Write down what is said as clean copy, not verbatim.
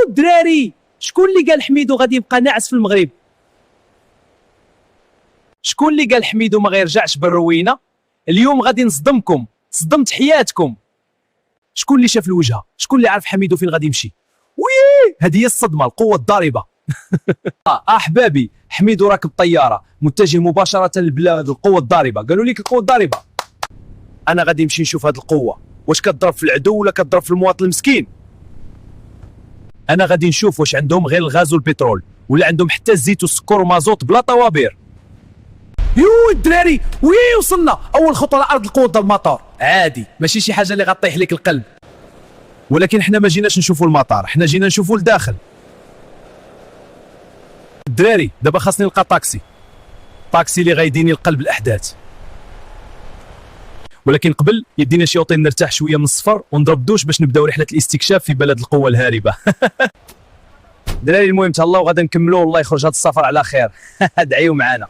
الدراري، شكون اللي قال حميدو غادي يبقى ناعس في المغرب؟ شكون اللي قال حميدو ما غيرجعش بالروينه؟ اليوم غادي نصدمكم، صدمت حياتكم. شكون اللي شاف الوجهه؟ شكون اللي عارف حميدو فين غادي يمشي؟ وي هذه هي الصدمه، القوه الضاربه. احبابي، حميدو راكب طياره متجه مباشره للبلاد القوه الضاربه. قالوا لك القوه الضاربه، انا غادي نمشي نشوف هذه القوه واش كتضرب في العدو ولا كتضرب في المواطن المسكين. انا غادي نشوف واش عندهم غير الغاز والبترول ولا عندهم حتى الزيت والسكر ومازوت بلا طوابير. يو الدراري، وي وصلنا اول خطوه على ارض القوه المطار. عادي، ماشي شي حاجه اللي غطيح لك القلب، ولكن حنا ما جيناش نشوفوا المطار، حنا جينا نشوفوا لداخل. الدراري دابا خاصني نلقى طاكسي اللي غيديني لقلب الاحداث، ولكن قبل يدينا شي اوطيل نرتاح شويه من السفر ونضرب دوش باش نبداو رحله الاستكشاف في بلد القوه الهاربه. دراري المهم تهلاو، غادا نكملوا والله يخرج هذا السفر على خير. ادعيوا معنا.